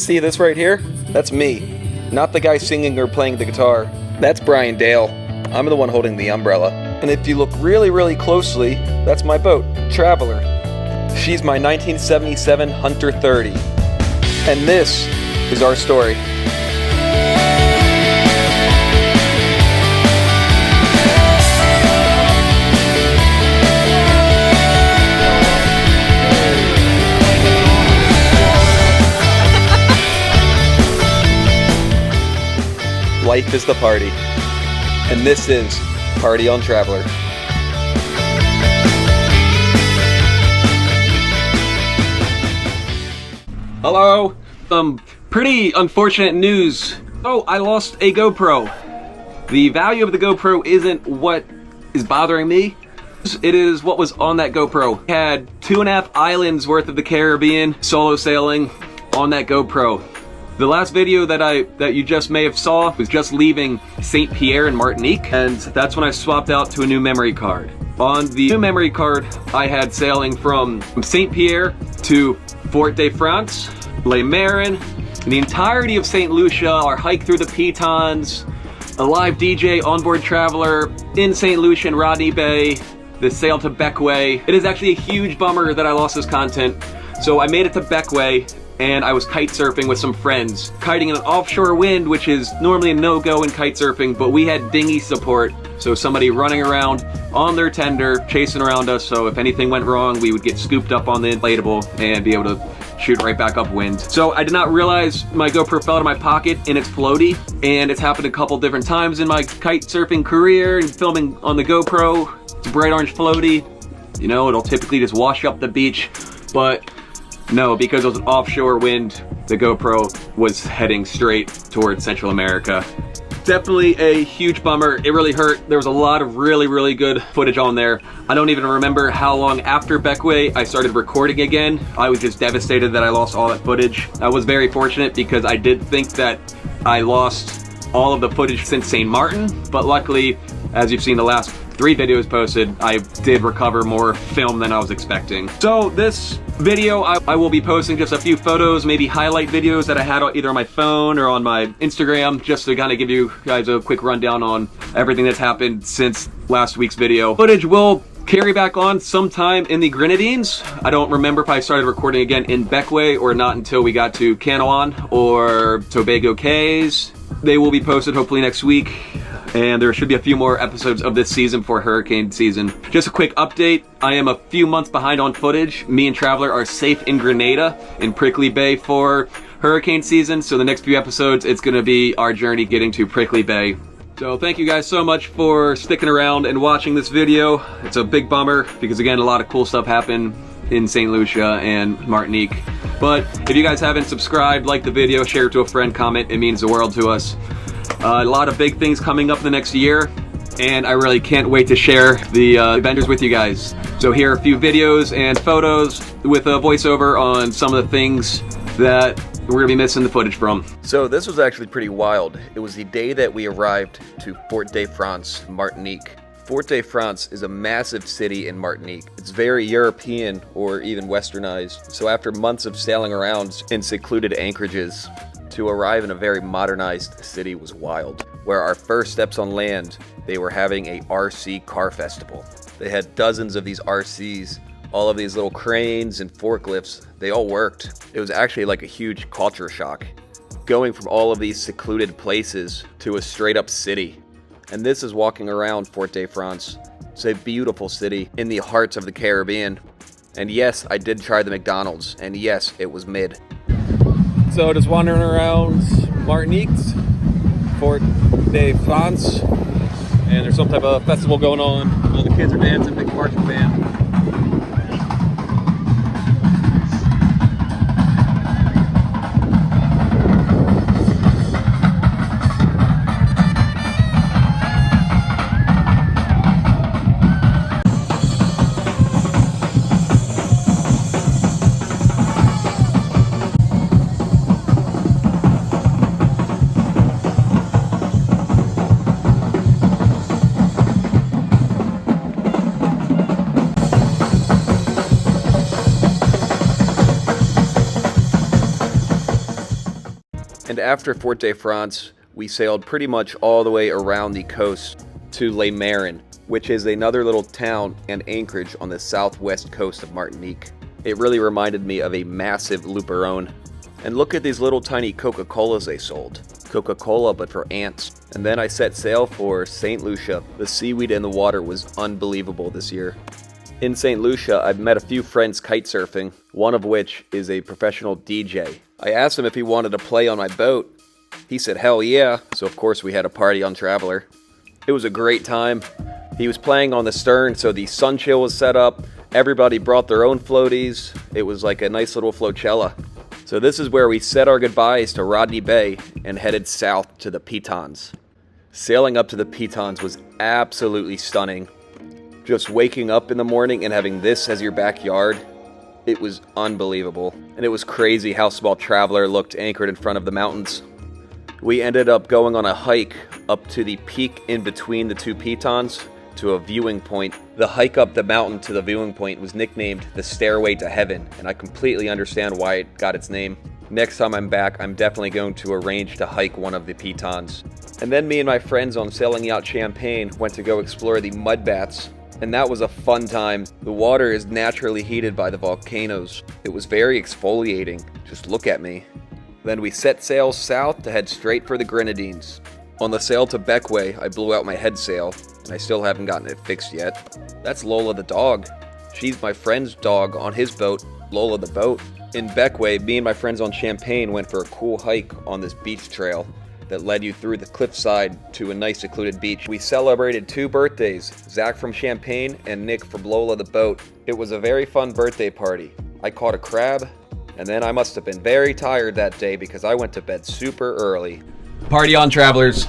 See this right here? That's me. Not the guy singing or playing the guitar. That's Brian Dale. I'm the one holding the umbrella. And if you look really closely, that's my boat, Traveler. She's my 1977 Hunter 30. And this is our story. Life is the party. And this is Party on Traveler. Hello. Pretty unfortunate news. Oh, I lost a GoPro. The value of the GoPro isn't what is bothering me. It is what was on that GoPro. I had 2.5 islands worth of the Caribbean solo sailing on that GoPro. The last video that you just may have saw was just leaving St. Pierre in Martinique, and that's when I swapped out to a new memory card. On the new memory card, I had sailing from St. Pierre to Fort de France, Les Marin, and the entirety of St. Lucia, our hike through the Petons, a live DJ onboard traveler in St. Lucia and Rodney Bay, the sail to Bequia. It is actually a huge bummer that I lost this content. So I made it to Bequia, and I was kite surfing with some friends, kiting in an offshore wind, which is normally a no-go in kite surfing, but we had dinghy support, so somebody running around on their tender, chasing around us, so if anything went wrong, we would get scooped up on the inflatable and be able to shoot right back upwind. So I did not realize my GoPro fell out of my pocket in its floaty, and it's happened a couple different times in my kite surfing career and filming on the GoPro. It's a bright orange floaty. You know, it'll typically just wash up the beach, but no, because it was an offshore wind, the GoPro was heading straight towards Central America. Definitely a huge bummer. It really hurt. There was a lot of really good footage on there. I don't even remember how long after Bequia I started recording again. I was just devastated that I lost all that footage. I was very fortunate because I did think that I lost all of the footage since St. Martin, but luckily, as you've seen the last 3 videos posted, I did recover more film than I was expecting. So this video, I will be posting just a few photos, maybe highlight videos that I had either on my phone or on my Instagram, just to kind of give you guys a quick rundown on everything that's happened since last week's video. Footage will carry back on sometime in the Grenadines. I don't remember if I started recording again in Bequia or not until we got to Canouan or Tobago Cays. They will be posted hopefully next week. And there should be a few more episodes of this season for hurricane season. Just a quick update, I am a few months behind on footage. Me and Traveler are safe in Grenada, in Prickly Bay for hurricane season. So the next few episodes, it's gonna be our journey getting to Prickly Bay. So thank you guys so much for sticking around and watching this video. It's a big bummer because again, a lot of cool stuff happened in St. Lucia and Martinique. But if you guys haven't subscribed, like the video, share it to a friend, comment, it means the world to us. A lot of big things coming up the next year, and I really can't wait to share the vendors with you guys. So here are a few videos and photos with a voiceover on some of the things that we're gonna be missing the footage from. So this was actually pretty wild. It was the day that we arrived to Fort de France, Martinique. Fort de France is a massive city in Martinique. It's very European or even westernized. So after months of sailing around in secluded anchorages, to arrive in a very modernized city was wild. Where our first steps on land, they were having a RC car festival. They had dozens of these RCs, all of these little cranes and forklifts. They all worked. It was actually like a huge culture shock. Going from all of these secluded places to a straight up city. And this is walking around Fort de France. It's a beautiful city in the heart of the Caribbean. And yes, I did try the McDonald's, and yes, it was mid. So just wandering around Martinique, Fort de France, and there's some type of festival going on. All the kids are dancing, big marching band. And after Fort de France, we sailed pretty much all the way around the coast to Le Marin, which is another little town and anchorage on the southwest coast of Martinique. It really reminded me of a massive Luperon. And look at these little tiny Coca-Colas they sold. Coca-Cola, but for ants. And then I set sail for St. Lucia. The seaweed in the water was unbelievable this year. In St. Lucia, I've met a few friends kite surfing, one of which is a professional DJ. I asked him if he wanted to play on my boat. He said, hell yeah. So of course we had a party on Traveler. It was a great time. He was playing on the stern, so the sun chill was set up. Everybody brought their own floaties. It was like a nice little flotilla. So this is where we said our goodbyes to Rodney Bay and headed south to the Petons. Sailing up to the Petons was absolutely stunning. Just waking up in the morning and having this as your backyard, it was unbelievable. And it was crazy how small Traveler looked anchored in front of the mountains. We ended up going on a hike up to the peak in between the two Petons to a viewing point. The hike up the mountain to the viewing point was nicknamed the Stairway to Heaven, and I completely understand why it got its name. Next time I'm back, I'm definitely going to arrange to hike one of the Petons. And then me and my friends on Sailing Yacht Champagne went to go explore the mud baths, and that was a fun time. The water is naturally heated by the volcanoes. It was very exfoliating. Just look at me. Then we set sail south to head straight for the Grenadines. On the sail to Bequia, I blew out my head sail, and I still haven't gotten it fixed yet. That's Lola the dog. She's my friend's dog on his boat, Lola the boat. In Bequia, me and my friends on Champagne went for a cool hike on this beach trail that led you through the cliffside to a nice secluded beach. We celebrated 2 birthdays, Zach from Champagne and Nick from Lola the boat. It was a very fun birthday party. I caught a crab, and then I must have been very tired that day because I went to bed super early. Party on, travelers.